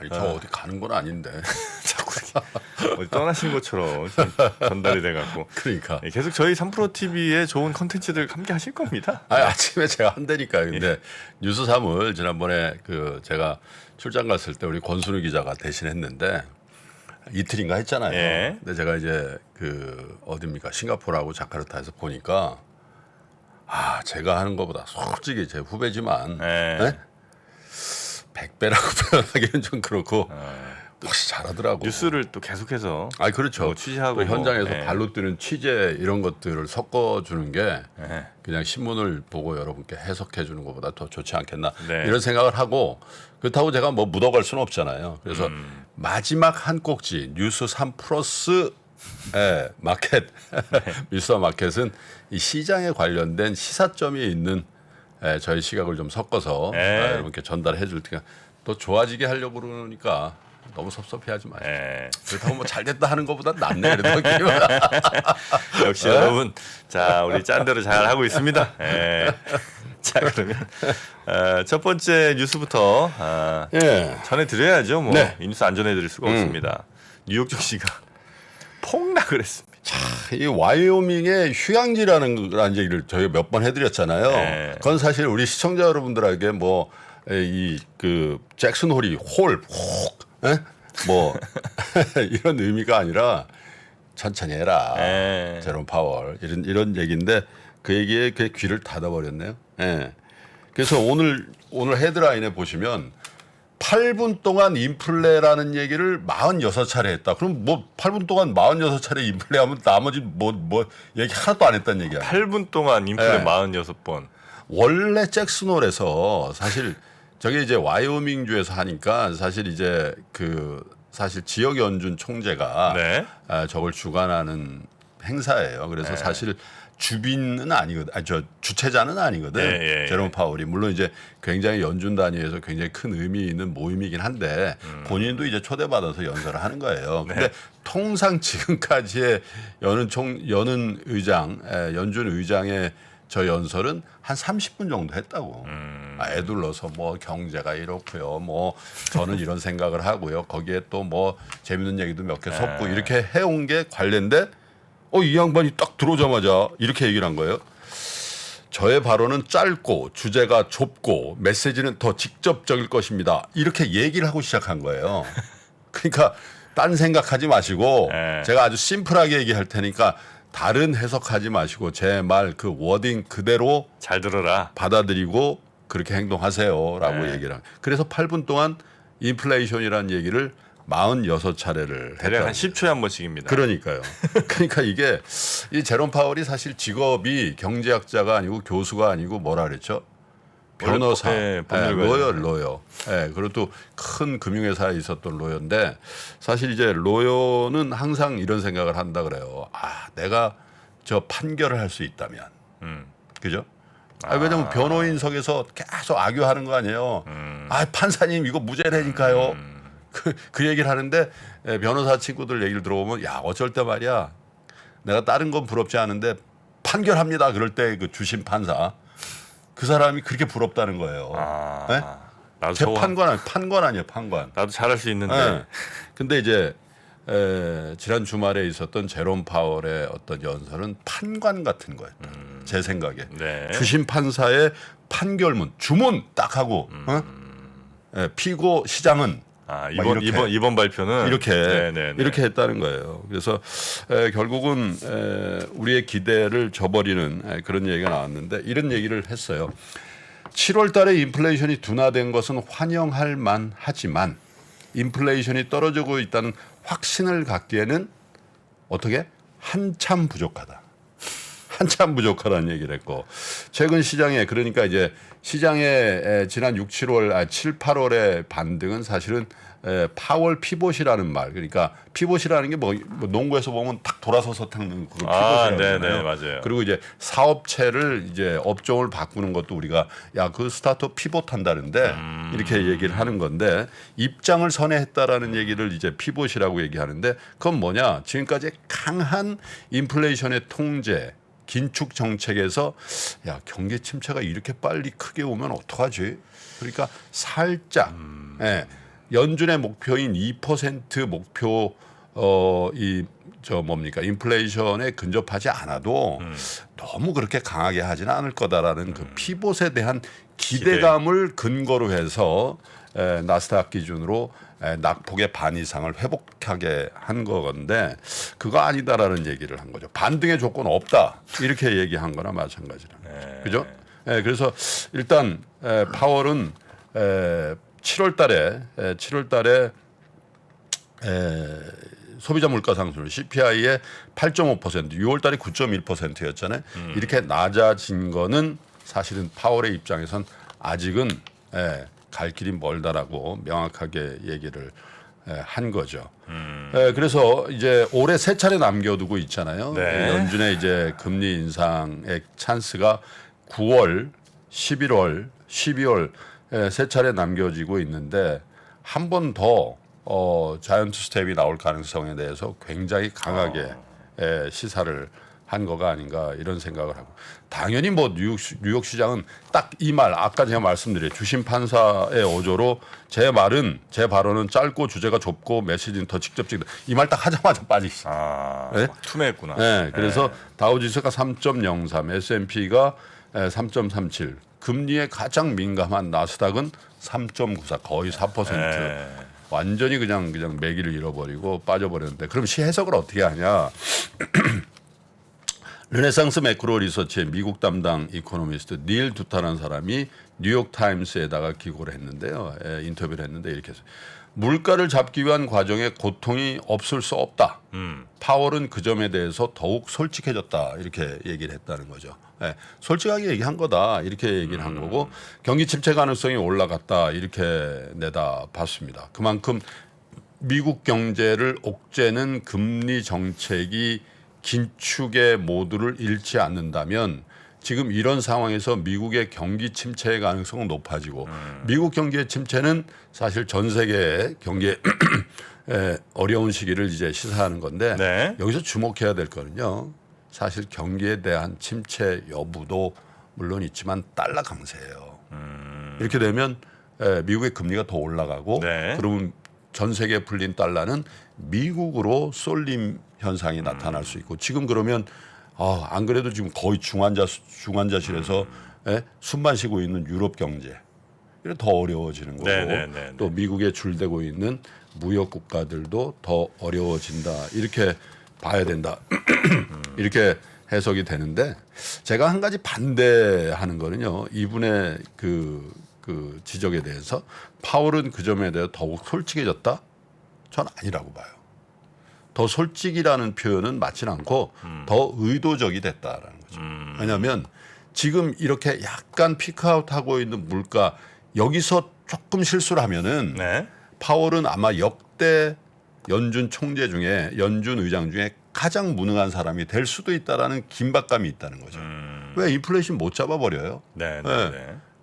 저 어디 가는 건 아닌데. 자꾸 어디 떠나신 것처럼 전달이 돼갖고 그러니까. 계속 저희 3프로 TV에 좋은 컨텐츠들 함께 하실 겁니다. 아침에 제가 한다니까요. 근데 뉴스 3을 지난번에 그 제가 출장 갔을 때 우리 권순우 기자가 대신했는데 이틀인가 했잖아요. 예. 근데 제가 이제 그 어딥니까 싱가포르하고 자카르타에서 보니까 제가 하는 것보다 솔직히 제 후배지만 예. 네? 100배라고 표현하기는 좀 그렇고 역시 잘하더라고. 뉴스를 또 계속해서 그렇죠. 뭐 취재하고 또 현장에서 뭐, 예. 발로 뛰는 취재 이런 것들을 섞어주는 게 예. 그냥 신문을 보고 여러분께 해석해 주는 것보다 더 좋지 않겠나 네. 이런 생각을 하고 그렇다고 제가 뭐 묻어갈 수는 없잖아요. 그래서 마지막 한 꼭지 뉴스 3 플러스 마켓 미스터 마켓은 이 시장에 관련된 시사점이 있는 저희 시각을 좀 섞어서 네. 여러분께 전달해 줄 테니까 또 좋아지게 하려고 그러니까 너무 섭섭해하지 마세요. 예. 그렇다고 뭐 잘됐다 하는 것보다 낫네 그래도 역시 여러분, 자 우리 짠 대로 잘 하고 있습니다. 예. 자 그러면 첫 번째 뉴스부터 예. 전해드려야죠. 뭐 네. 이 뉴스 안 전해드릴 수가 없습니다. 뉴욕 증시가 폭락을 했습니다. 이 와이오밍의 휴양지라는 얘기를 저희가 몇 번 해드렸잖아요. 네. 그건 사실 우리 시청자 여러분들에게 뭐 이 그 잭슨 홀이 뭐 이런 의미가 아니라 천천히 해라. 네. 제롬 파월 이런 얘기인데 그 얘기에 그 귀를 닫아버렸네요. 예. 그래서 오늘 헤드라인에 보시면 8분 동안 인플레라는 얘기를 46차례 했다. 그럼 뭐 8분 동안 46차례 인플레 하면 나머지 뭐 얘기 하나도 안 했다는 얘기야. 8분 동안 인플레 네. 46번. 원래 잭슨홀에서 사실 저게 이제 와이오밍주에서 하니까 사실 이제 사실 지역 연준 총재가 네. 저걸 주관하는 행사예요. 그래서 사실 주빈은 아니거든. 저 주최자는 아니거든. 예, 예, 제롬 파월이 물론 이제 굉장히 연준 단위에서 굉장히 큰 의미 있는 모임이긴 한데 본인도 이제 초대받아서 연설을 하는 거예요. 근데 통상 지금까지의 연은 의장, 연준 의장의 저 연설은 한 30분 정도 했다고. 애둘러서 뭐 경제가 이렇고요. 뭐 저는 이런 생각을 하고요. 거기에 또 뭐 재밌는 얘기도 몇 개 섞고 이렇게 해온 게 관련돼. 이 양반이 딱 들어오자마자 이렇게 얘기를 한 거예요. 저의 발언은 짧고 주제가 좁고 메시지는 더 직접적일 것입니다. 이렇게 얘기를 하고 시작한 거예요. 그러니까 딴 생각하지 마시고 제가 아주 심플하게 얘기할 테니까 다른 해석하지 마시고 제 말 그 워딩 그대로 잘 들어라. 받아들이고 그렇게 행동하세요라고 얘기를 한. 그래서 8분 동안 인플레이션이라는 얘기를 46차례를 대략 한 했다. 10초에 한 번씩입니다. 그러니까요. 그러니까 이게 이 제롬 파월이 사실 직업이 경제학자가 아니고 교수가 아니고 뭐라 그랬죠? 변호사, 로여. 그리고 또 큰 금융회사에 있었던 로여인데 사실 이제 로여는 항상 이런 생각을 한다 그래요. 내가 저 판결을 할 수 있다면, 그죠? 왜냐면 변호인석에서 계속 악유하는 거 아니에요. 판사님 이거 무죄라니까요. 그 얘기를 하는데 변호사 친구들 얘기를 들어보면 어쩔 때 말이야. 내가 다른 건 부럽지 않은데 판결합니다. 그럴 때 그 주심 판사. 그 사람이 그렇게 부럽다는 거예요. 네? 나도 판관 아니에요, 판관. 나도 잘할 수 있는데. 네. 근데 이제 지난 주말에 있었던 제롬 파월의 어떤 연설은 판관 같은 거예요. 제 생각에. 네. 주심 판사의 판결문, 주문 딱 하고 피고 시장은 이번 발표는 이렇게 했다는 거예요. 그래서 결국은 우리의 기대를 저버리는 그런 얘기가 나왔는데 이런 얘기를 했어요. 7월 달에 인플레이션이 둔화된 것은 환영할 만하지만 인플레이션이 떨어지고 있다는 확신을 갖기에는 어떻게? 한참 부족하다. 한참 부족하다는 얘기를 했고 최근 시장에 그러니까 이제 시장의 지난 7, 8월의 반등은 사실은 파월 피봇이라는 말 그러니까 피봇이라는 게 뭐 농구에서 보면 딱 돌아서서 타는 그 피봇이라고 네, 맞아요. 그리고 이제 사업체를 이제 업종을 바꾸는 것도 우리가 그 스타트업 피봇 한다는데 이렇게 얘기를 하는 건데 입장을 선회했다라는 얘기를 이제 피봇이라고 얘기하는데 그건 뭐냐 지금까지 강한 인플레이션의 통제 긴축 정책에서 경기 침체가 이렇게 빨리 크게 오면 어떡하지? 그러니까 살짝 연준의 목표인 2% 목표 인플레이션에 근접하지 않아도 너무 그렇게 강하게 하지는 않을 거다라는 그 피봇에 대한 기대감을 근거로 해서 나스닥 기준으로 낙폭의 반 이상을 회복하게 한 건데 그거 아니다라는 얘기를 한 거죠. 반등의 조건 없다 이렇게 얘기한 거나 마찬가지라. 그죠? 그래서 일단 파월은 7월달에 소비자 물가 상승률 CPI의 8.5%, 6월달에 9.1%였잖아요. 이렇게 낮아진 거는 사실은 파월의 입장에선 아직은 갈 길이 멀다라고 명확하게 얘기를 한 거죠. 그래서 이제 올해 세 차례 남겨두고 있잖아요. 네. 연준의 이제 금리 인상의 찬스가 9월, 11월, 12월 세 차례 남겨지고 있는데 한 번 더 자이언트 스텝이 나올 가능성에 대해서 굉장히 강하게 시사를 한 거가 아닌가 이런 생각을 하고 당연히 뭐 뉴욕 시장은 딱 이 말 아까 제가 말씀드린 주심 판사의 어조로 제 발언은 짧고 주제가 좁고 메시지는 더 직접적이다 이 말 딱 하자마자 빠지시. 네? 투매했구나. 네, 그래서 다우지수가 3.03, S&P가 3.37, 금리에 가장 민감한 나스닥은 3.94, 거의 4%. 완전히 그냥 매기를 잃어버리고 빠져버렸는데 그럼 해석을 어떻게 하냐? 르네상스 매크로 리서치의 미국 담당 이코노미스트 닐 두타라는 사람이 뉴욕 타임스에다가 기고를 했는데요. 인터뷰를 했는데 이렇게 해서 물가를 잡기 위한 과정에 고통이 없을 수 없다. 파월은 그 점에 대해서 더욱 솔직해졌다. 이렇게 얘기를 했다는 거죠. 솔직하게 얘기한 거다. 이렇게 얘기를 한 거고 경기 침체 가능성이 올라갔다. 이렇게 내다 봤습니다. 그만큼 미국 경제를 옥죄는 금리 정책이 긴축의 모두를 잃지 않는다면 지금 이런 상황에서 미국의 경기 침체의 가능성은 높아지고 미국 경기의 침체는 사실 전 세계의 경기에 어려운 시기를 이제 시사하는 건데 네. 여기서 주목해야 될 거는요. 사실 경기에 대한 침체 여부도 물론 있지만 달러 강세예요. 이렇게 되면 미국의 금리가 더 올라가고 네. 그러면 전 세계에 풀린 달러는 미국으로 쏠림 현상이 나타날 수 있고 지금 그러면 안 그래도 지금 거의 중환자실에서 숨만 쉬고 있는 유럽 경제 더 어려워지는 거고 또 미국에 줄대고 있는 무역 국가들도 더 어려워진다 이렇게 봐야 된다 이렇게 해석이 되는데 제가 한 가지 반대하는 거는요 이분의 그 지적에 대해서 파월은 그 점에 대해 더욱 솔직해졌다? 전 아니라고 봐요. 더 솔직이라는 표현은 맞지는 않고 더 의도적이 됐다라는 거죠. 왜냐하면 지금 이렇게 약간 피크아웃하고 있는 물가 여기서 조금 실수를 하면은 파월은 아마 역대 연준 총재 중에 연준 의장 중에 가장 무능한 사람이 될 수도 있다라는 긴박감이 있다는 거죠. 왜 인플레이션 못 잡아버려요?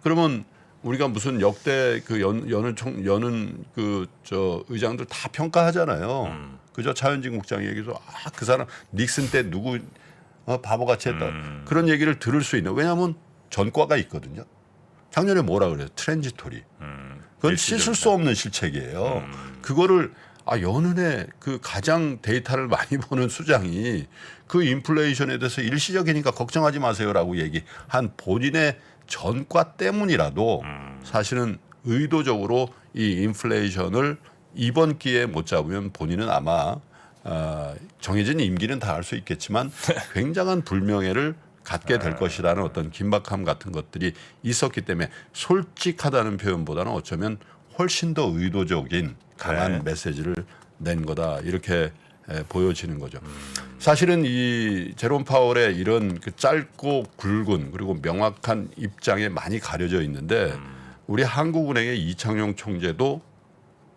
그러면 우리가 무슨 역대 그 여는 의장들 다 평가하잖아요. 그저 차현진 국장이 얘기해서 그 사람 닉슨 때 누구 바보같이 했다 그런 얘기를 들을 수 있는 왜냐하면 전과가 있거든요. 작년에 뭐라 그래요? 트랜지토리. 그건 씻을 수 없는 실책이에요. 그거를 연은의 그 가장 데이터를 많이 보는 수장이 그 인플레이션에 대해서 일시적이니까 걱정하지 마세요라고 얘기한 본인의 전과 때문이라도 사실은 의도적으로 이 인플레이션을 이번 기회에 못 잡으면 본인은 아마 정해진 임기는 다 할 수 있겠지만 굉장한 불명예를 갖게 될 것이라는 어떤 긴박함 같은 것들이 있었기 때문에 솔직하다는 표현보다는 어쩌면 훨씬 더 의도적인 강한 메시지를 낸 거다 이렇게 보여지는 거죠. 사실은 이 제롬 파월의 이런 그 짧고 굵은 그리고 명확한 입장에 많이 가려져 있는데 우리 한국은행의 이창용 총재도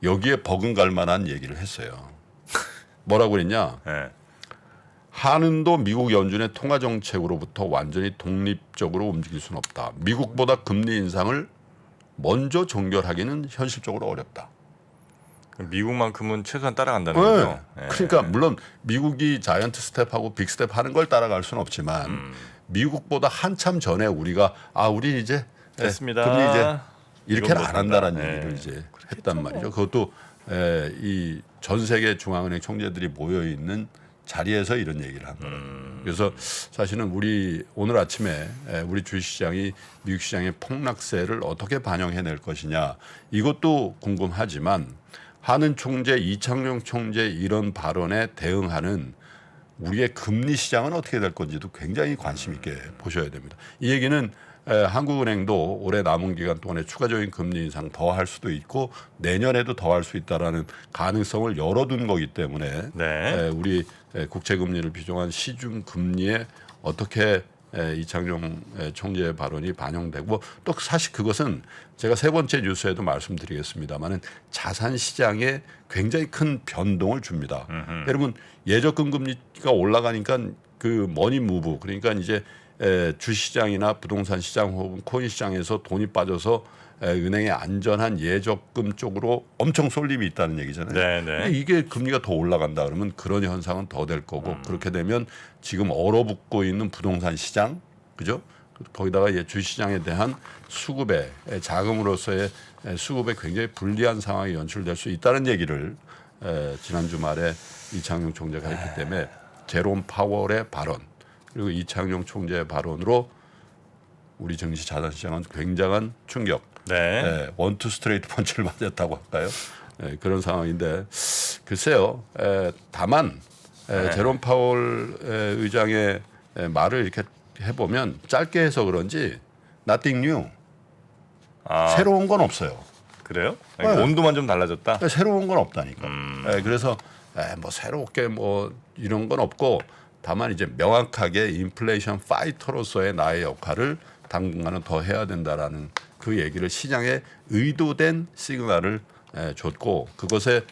여기에 버금갈 만한 얘기를 했어요. 뭐라고 그랬냐? 한은도 미국 연준의 통화 정책으로부터 완전히 독립적으로 움직일 수는 없다. 미국보다 금리 인상을 먼저 종결하기는 현실적으로 어렵다. 미국만큼은 최소한 따라간다는 거죠. 그러니까 물론 미국이 자이언트 스텝하고 빅 스텝 하는 걸 따라갈 수는 없지만 미국보다 한참 전에 우리가 우리 이제 됐습니다. 금리 이제 이렇게는 이건 안 한다라는 못한다. 얘기를 예. 이제 했단 말이죠. 그것도 이 전 세계 중앙은행 총재들이 모여 있는 자리에서 이런 얘기를 한 거예요. 그래서 사실은 우리 오늘 아침에 우리 주식시장이 미국 시장의 폭락세를 어떻게 반영해낼 것이냐 이것도 궁금하지만 하는 총재, 이창용 총재 이런 발언에 대응하는 우리의 금리 시장은 어떻게 될 건지도 굉장히 관심 있게 보셔야 됩니다. 이 얘기는 한국은행도 올해 남은 기간 동안에 추가적인 금리 인상 더 할 수도 있고 내년에도 더 할 수 있다라는 가능성을 열어둔 거기 때문에 네. 우리 국채 금리를 비중한 시중 금리에 어떻게 이창용 총재의 발언이 반영되고 또 사실 그것은 제가 세 번째 뉴스에도 말씀드리겠습니다만은 자산 시장에 굉장히 큰 변동을 줍니다. 여러분 예적금 금리가 올라가니까 그 머니 무브 그러니까 이제 주시장이나 부동산 시장 혹은 코인 시장에서 돈이 빠져서 은행의 안전한 예적금 쪽으로 엄청 쏠림이 있다는 얘기잖아요. 네, 네. 근데 이게 금리가 더 올라간다 그러면 그런 현상은 더 될 거고 그렇게 되면 지금 얼어붙고 있는 부동산 시장, 그죠? 거기다가 주시장에 대한 수급에 자금으로서의 수급에 굉장히 불리한 상황이 연출될 수 있다는 얘기를 지난 주말에 이창용 총재가 했기 때문에 제롬 파월의 발언 그리고 이창용 총재의 발언으로 우리 증시 자산시장은 굉장한 충격. 네. 원투 스트레이트 펀치를 맞았다고 할까요? 그런 상황인데 글쎄요. 다만 제롬 파월 의장의 말을 이렇게 해보면 짧게 해서 그런지 nothing new. 새로운 건 없어요. 그래요? 네. 온도만 좀 달라졌다. 새로운 건 없다니까. 그래서 뭐 새롭게 뭐 이런 건 없고 다만 이제 명확하게 인플레이션 파이터로서의 나의 역할을 당분간은 더 해야 된다라는 그 얘기를 시장에 의도된 시그널을 줬고 그것에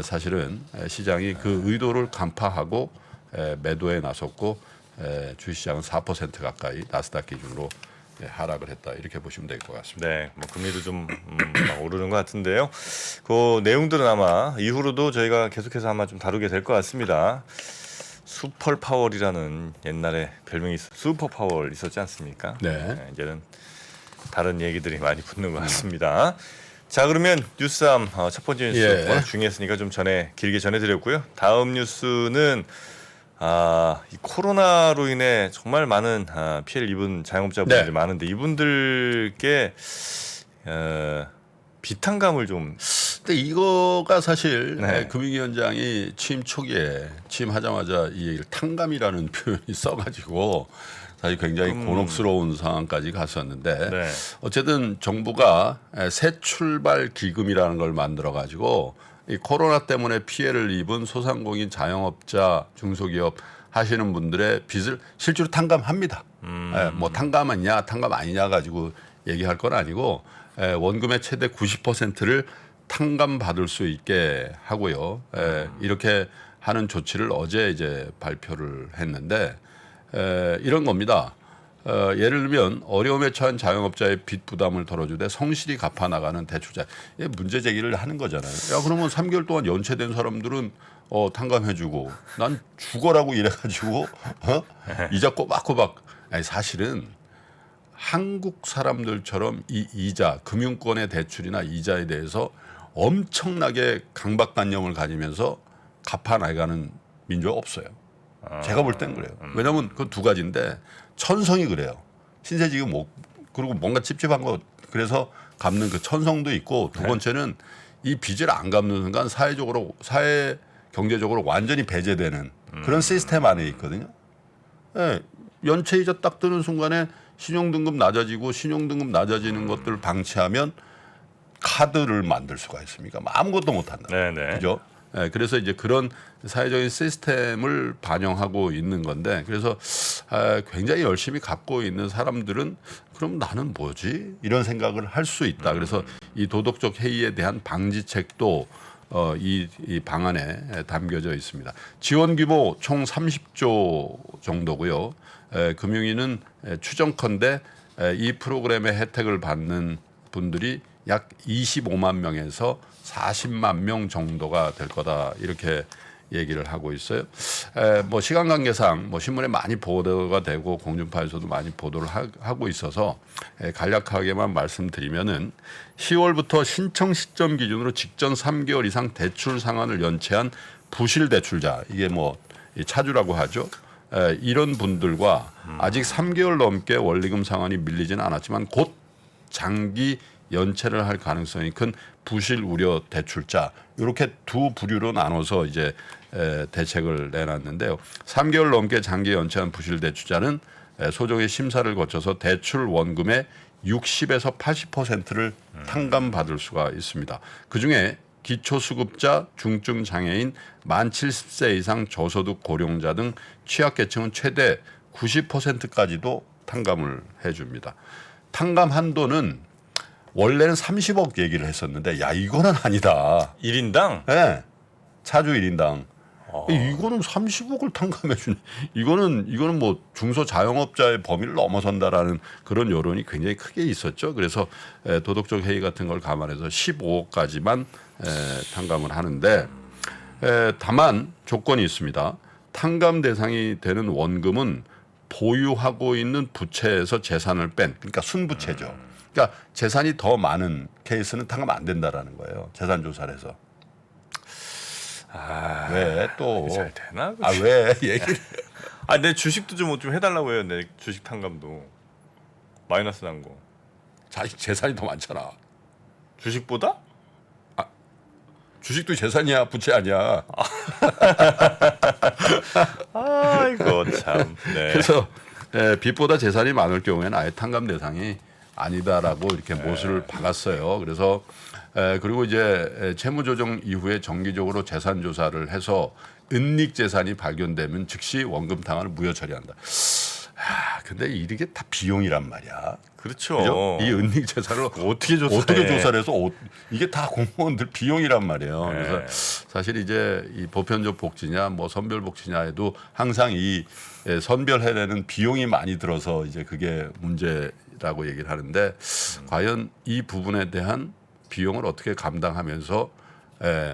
사실은 시장이 그 의도를 간파하고 매도에 나섰고 주시장은 4% 가까이 나스닥 기준으로 하락을 했다 이렇게 보시면 될 것 같습니다. 네, 뭐 금리도 좀 막 오르는 것 같은데요. 그 내용들은 아마 이후로도 저희가 계속해서 아마 좀 다루게 될 것 같습니다. 슈퍼 파월이라는 옛날에 별명이 슈퍼 파월 있었지 않습니까? 네. 이제는 다른 얘기들이 많이 붙는 것 같습니다. 자, 그러면 뉴스함 첫 번째 뉴스 워낙 중요했으니까 좀 길게 전해드렸고요. 다음 뉴스는 이 코로나로 인해 정말 많은 피해를 입은 자영업자분들이 네. 많은데 이분들께 비탄감을 좀 근데 이거가 사실 네. 금융위원장이 취임 초기에 취임하자마자 이 얘기를 탕감이라는 표현이 써가지고 사실 굉장히 곤혹스러운 상황까지 갔었는데 네. 어쨌든 정부가 새 출발 기금이라는 걸 만들어 가지고 이 코로나 때문에 피해를 입은 소상공인 자영업자 중소기업 하시는 분들의 빚을 실제로 탕감합니다. 뭐 탕감하냐 탕감 아니냐 가지고 얘기할 건 아니고 원금의 최대 90%를 탕감받을 수 있게 하고요. 이렇게 하는 조치를 어제 이제 발표를 했는데 이런 겁니다. 예를 들면 어려움에 처한 자영업자의 빚 부담을 덜어주되 성실히 갚아 나가는 대출자. 문제 제기를 하는 거잖아요. 야 그러면 3개월 동안 연체된 사람들은 탕감해주고 난 죽어라고 이래가지고 이자 꼬박꼬박. 아니, 사실은 한국 사람들처럼 이 이자, 금융권의 대출이나 이자에 대해서 엄청나게 강박관념을 가지면서 갚아 나가는 민족 없어요. 제가 볼 땐 그래요. 왜냐하면 그 두 가지인데 천성이 그래요. 신세지가 그리고 뭔가 찝찝한 거 그래서 갚는 그 천성도 있고 두 번째는 이 빚을 안 갚는 순간 사회 경제적으로 완전히 배제되는 그런 시스템 안에 있거든요. 연체 이자 딱 뜨는 순간에 신용등급 낮아지고 신용등급 낮아지는 것들을 방치하면 카드를 만들 수가 있습니까? 아무것도 못한다. 네네. 그죠? 그래서 이제 그런 사회적인 시스템을 반영하고 있는 건데 그래서 굉장히 열심히 갚고 있는 사람들은 그럼 나는 뭐지? 이런 생각을 할 수 있다. 그래서 이 도덕적 해이에 대한 방지책도 이 방안에 담겨져 있습니다. 지원 규모 총 30조 정도고요. 금융위는 추정컨대 이 프로그램의 혜택을 받는 분들이 약 25만 명에서 40만 명 정도가 될 거다 이렇게 얘기를 하고 있어요. 뭐 시간 관계상 뭐 신문에 많이 보도가 되고 공중파에서도 많이 보도를 하고 있어서 간략하게만 말씀드리면은 10월부터 신청 시점 기준으로 직전 3개월 이상 대출 상환을 연체한 부실 대출자, 이게 뭐 차주라고 하죠. 이런 분들과 아직 3개월 넘게 원리금 상환이 밀리지는 않았지만 곧 장기 연체를 할 가능성이 큰 부실 우려 대출자, 이렇게 두 부류로 나눠서 이제 대책을 내놨는데요. 3개월 넘게 장기 연체한 부실 대출자는 소정의 심사를 거쳐서 대출 원금의 60에서 80%를 탕감받을 수가 있습니다. 그중에 기초수급자, 중증 장애인, 만 70세 이상 저소득 고령자 등 취약계층은 최대 90%까지도 탕감을 해줍니다. 탕감 한도는 원래는 30억 얘기를 했었는데, 야, 이거는 아니다. 1인당? 네. 차주 1인당. 이거는 30억을 탕감해 주네. 이거는 뭐 중소자영업자의 범위를 넘어선다라는 그런 여론이 굉장히 크게 있었죠. 그래서 도덕적 해이 같은 걸 감안해서 15억까지만 탕감을 하는데, 다만 조건이 있습니다. 탕감 대상이 되는 원금은 보유하고 있는 부채에서 재산을 뺀, 그러니까 순부채죠. 그러니까 재산이 더 많은 케이스는 탕감 안 된다라는 거예요. 재산 조사를 해서. 왜 또? 잘 되나? 왜 얘기를? 내 주식도 좀 해달라고 해요. 내 주식 탕감도 마이너스 난 거. 자식 재산이 더 많잖아. 주식보다? 주식도 재산이야, 부채 아니야. 아이고 참. 네. 그래서 빚보다 재산이 많을 경우에는 아예 탕감 대상이 아니다라고 이렇게 못을 박았어요. 그래서 그리고 이제 채무조정 이후에 정기적으로 재산 조사를 해서 은닉 재산이 발견되면 즉시 원금 탕감을 무효 처리한다. 근데 이게 다 비용이란 말이야. 그렇죠. 그죠? 이 은닉 재산을 어떻게 조사를 해서 이게 다 공무원들 비용이란 말이에요. 그래서 사실 이제 이 보편적 복지냐 뭐 선별 복지냐에도 항상 이 선별해내는 비용이 많이 들어서 이제 그게 문제라고 얘기를 하는데, 과연 이 부분에 대한 비용을 어떻게 감당하면서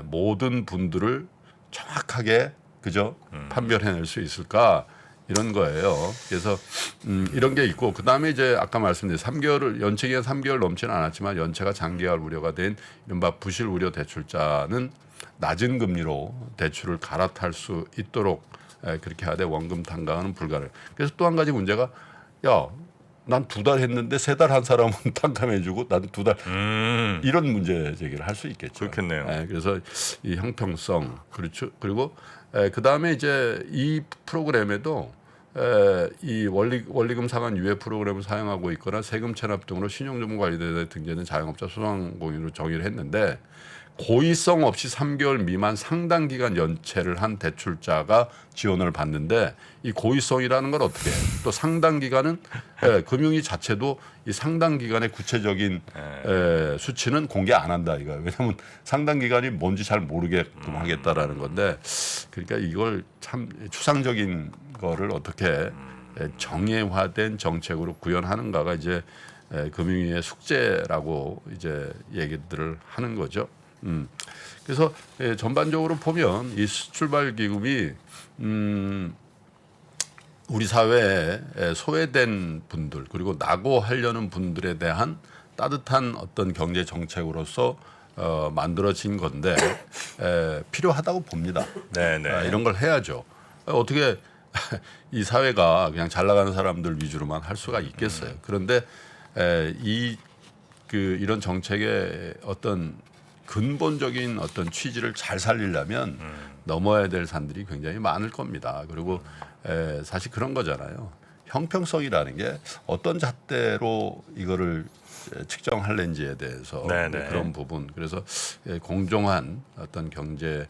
모든 분들을 정확하게 그죠 판별해낼 수 있을까, 이런 거예요. 그래서 이런 게 있고, 그 다음에 이제 아까 말씀드린 3개월을 연체 기간 3개월 넘지는 않았지만 연체가 장기화할 우려가 된 이른바 부실 우려 대출자는 낮은 금리로 대출을 갈아탈 수 있도록 그렇게 하되 원금 탕감은 불가능. 그래서 또 한 가지 문제가, 야, 난 2달 했는데 3달 한 사람은 탕감해주고 난 2달 이런 문제 제기를 할 수 있겠죠. 그렇겠네요. 그래서 이 형평성, 그렇죠. 그리고 그 다음에 이제 이 프로그램에도 이 원리금 상환 유예 프로그램을 사용하고 있거나 세금 체납 등으로 신용정보관리대에 등재된 자영업자 소상공인으로 정의를 했는데, 고의성 없이 3개월 미만 상당 기간 연체를 한 대출자가 지원을 받는데, 이 고의성이라는 걸 어떻게 해? 또 상당 기간은 금융위 자체도 이 상당 기간의 구체적인 수치는 공개 안 한다 이거예요. 왜냐하면 상당 기간이 뭔지 잘 모르게끔 하겠다라는 건데, 그러니까 이걸 참 추상적인 거를 어떻게 정예화된 정책으로 구현하는가가 이제 금융위의 숙제라고 이제 얘기들을 하는 거죠. 그래서 전반적으로 보면 이 수출발 기금이 우리 사회에 소외된 분들, 그리고 낙오하려는 분들에 대한 따뜻한 어떤 경제 정책으로서 만들어진 건데 필요하다고 봅니다. 네네. 이런 걸 해야죠. 어떻게 이 사회가 그냥 잘 나가는 사람들 위주로만 할 수가 있겠어요. 그런데 이런 정책의 어떤 근본적인 어떤 취지를 잘 살리려면 넘어야 될 산들이 굉장히 많을 겁니다. 그리고 사실 그런 거잖아요. 형평성이라는 게 어떤 잣대로 이거를 측정할는지에 대해서 네네. 그런 부분. 그래서 공정한 어떤 경제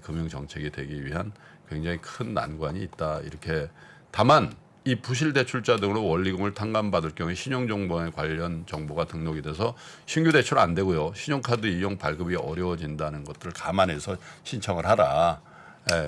금융 정책이 되기 위한 굉장히 큰 난관이 있다. 이렇게. 다만 이 부실 대출자 등으로 원리금을 탕감받을 경우에 신용정보에 관련 정보가 등록이 돼서 신규 대출 안 되고요. 신용카드 이용 발급이 어려워진다는 것들을 감안해서 신청을 하라.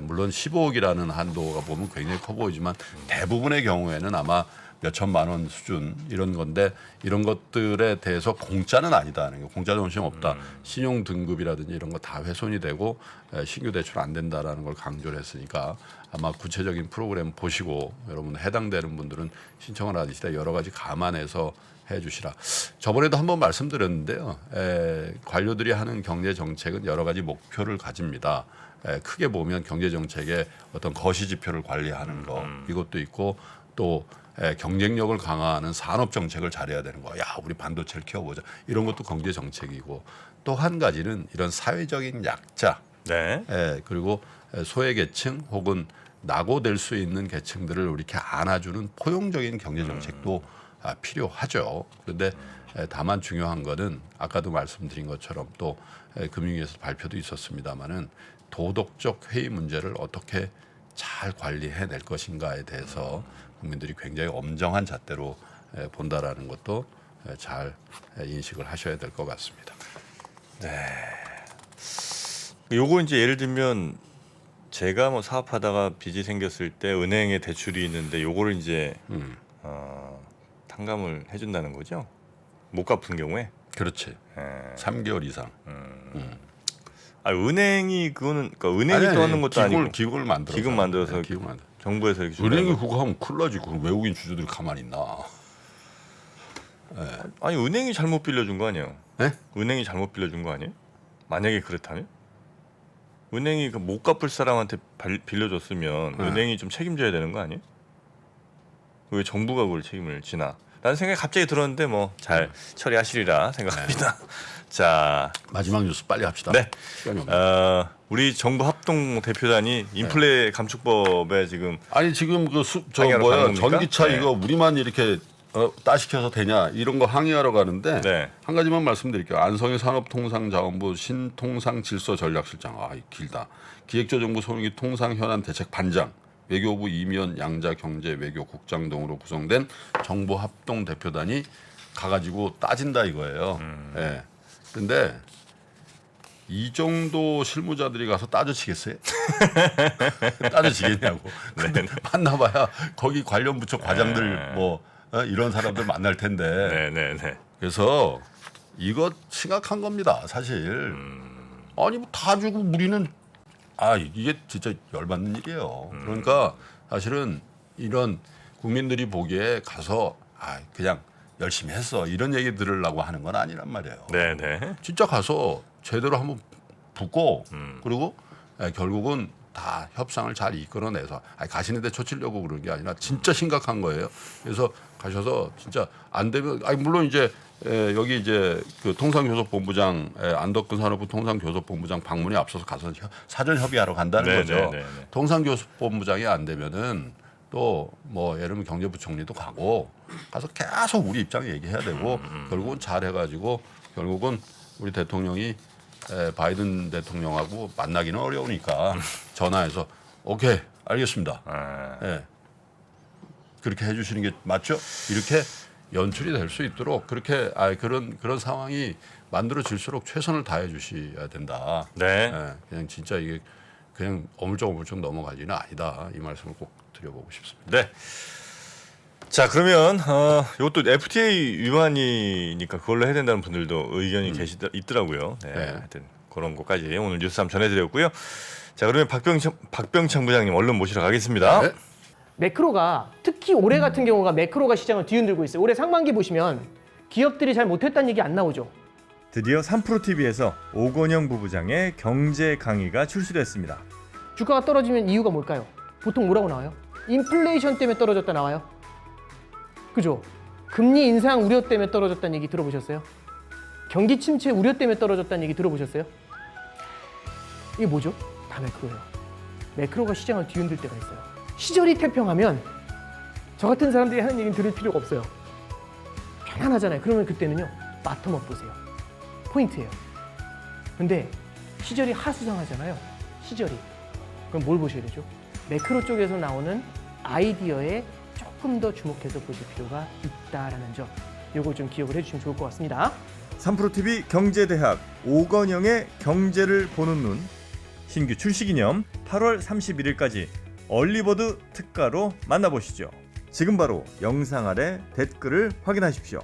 물론 15억이라는 한도가 보면 굉장히 커 보이지만 대부분의 경우에는 아마 몇 천만 원 수준 이런 건데 이런 것들에 대해서 공짜는 아니다는 게 공짜 정신 없다. 신용 등급이라든지 이런 거 다 훼손이 되고 신규 대출 안 된다라는 걸 강조를 했으니까 아마 구체적인 프로그램 보시고 여러분 해당되는 분들은 신청을 하시다 여러 가지 감안해서 해주시라. 저번에도 한번 말씀드렸는데요. 관료들이 하는 경제 정책은 여러 가지 목표를 가집니다. 크게 보면 경제 정책의 어떤 거시 지표를 관리하는 거 이것도 있고 또 경쟁력을 강화하는 산업 정책을 잘해야 되는 거야. 야, 우리 반도체를 키워보자. 이런 것도 경제 정책이고 또 한 가지는 이런 사회적인 약자, 네. 그리고 소외계층 혹은 낙오될 수 있는 계층들을 이렇게 안아주는 포용적인 경제 정책도 필요하죠. 그런데 다만 중요한 거는 아까도 말씀드린 것처럼 또 금융위에서 발표도 있었습니다마는 도덕적 회의 문제를 어떻게 잘 관리해낼 것인가에 대해서 국민들이 굉장히 엄정한 잣대로 본다라는 것도 잘 인식을 하셔야 될 것 같습니다. 요거 이제 예를 들면 제가 뭐 사업하다가 빚이 생겼을 때 은행에 대출이 있는데 요거를 이제 탕감을 해준다는 거죠. 못 갚은 경우에. 그렇지. 3개월 이상. 은행이 그거는 그러니까 은행이 또 하는 것도 아니고 기구를 만들어서. 기금 만들어서 기구 만들. 정부에서 이렇게 준다는 은행이 거. 그거 하면 큰일 나지. 그 외국인 주주들이 가만히 있나. 아니 은행이 잘못 빌려준 거 아니에요? 네? 은행이 잘못 빌려준 거 아니에요? 만약에 그렇다면 은행이 그 못 갚을 사람한테 빌려줬으면 은행이 좀 책임져야 되는 거 아니에요? 왜 정부가 그걸 책임을 지나? 라는 생각이 갑자기 들었는데 뭐 잘 처리하시리라 생각합니다. 자, 마지막 뉴스 빨리 합시다. 네. 시간이 없네. 우리 정부 합동 대표단이 인플레 감축법에 지금 아니 지금 그 항의하러 가는 겁니까? 전기차 네. 이거 우리만 이렇게 따시켜서 되냐 이런 거 항의하러 가는데 네. 한 가지만 말씀드릴게요. 안성희 산업통상자원부 신통상질서전략실장 길다. 기획조정부 손익 통상현안 대책 반장 외교부 이미연 양자경제 외교국장 등으로 구성된 정부 합동 대표단이 가가지고 따진다 이거예요. 예. 근데 이 정도 실무자들이 가서 따져치겠어요? 따져치겠냐고. 근데 만나봐야 거기 관련 부처 과장들 뭐 이런 사람들 만날 텐데. 네네네. 그래서 이거 심각한 겁니다, 사실. 아니 뭐 다 주고 우리는 이게 진짜 열받는 일이에요. 그러니까 사실은 이런 국민들이 보기에 가서 그냥 열심히 했어 이런 얘기 들으려고 하는 건 아니란 말이에요. 네네. 진짜 가서 제대로 한번 붙고 그리고 결국은 다 협상을 잘 이끌어내서 가시는데 초치려고 그러는 게 아니라 진짜 심각한 거예요. 그래서 가셔서 진짜 안 되면 물론 이제 여기 이제 그 통상교섭본부장 안덕근 산업부 통상교섭본부장 방문에 앞서서 가서 사전 협의하러 간다는 거죠. 통상교섭본부장이 안 되면은 또 뭐 예를 들면 경제부총리도 가고 가서 계속 우리 입장 얘기해야 되고 결국은 잘 해가지고 결국은 우리 대통령이 바이든 대통령하고 만나기는 어려우니까 전화해서 오케이 알겠습니다. 그렇게 해주시는 게 맞죠? 이렇게 연출이 될 수 있도록 그렇게 그런 상황이 만들어질수록 최선을 다해 주셔야 된다. 네. 그냥 진짜 이게 그냥 어물쩍어물쩍 넘어갈 일은 아니다. 이 말씀을 꼭 드려보고 싶습니다. 네. 자 그러면 이것도 FTA 위반이니까 그걸로 해야 된다는 분들도 의견이 있더라고요. 네. 하여튼 그런 것까지 오늘 뉴스 한번 전해드렸고요. 자 그러면 박병창 부장님 얼른 모시러 가겠습니다. 네. 매크로가 특히 올해 같은 경우가 매크로가 시장을 뒤흔들고 있어요. 올해 상반기 보시면 기업들이 잘 못했다는 얘기 안 나오죠. 드디어 3프로TV에서 오건영 부부장의 경제 강의가 출시됐습니다. 주가가 떨어지면 이유가 뭘까요? 보통 뭐라고 나와요? 인플레이션 때문에 떨어졌다 나와요. 그죠? 금리 인상 우려 때문에 떨어졌다는 얘기 들어보셨어요? 경기 침체 우려 때문에 떨어졌다는 얘기 들어보셨어요? 이게 뭐죠? 다 매크로예요. 매크로가 시장을 뒤흔들 때가 있어요. 시절이 태평하면 저 같은 사람들이 하는 얘기는 들을 필요가 없어요. 편안하잖아요. 그러면 그때는요. 바텀업 보세요. 포인트예요. 근데 시절이 하수상하잖아요. 시절이. 그럼 뭘 보셔야 되죠? 매크로 쪽에서 나오는 아이디어에 조금 더 주목해서 보실 필요가 있다라는 점. 요거 좀 기억을 해주시면 좋을 것 같습니다. 3프로TV 경제대학 오건영의 경제를 보는 눈 신규 출시 기념 8월 31일까지 얼리버드 특가로 만나보시죠. 지금 바로 영상 아래 댓글을 확인하십시오.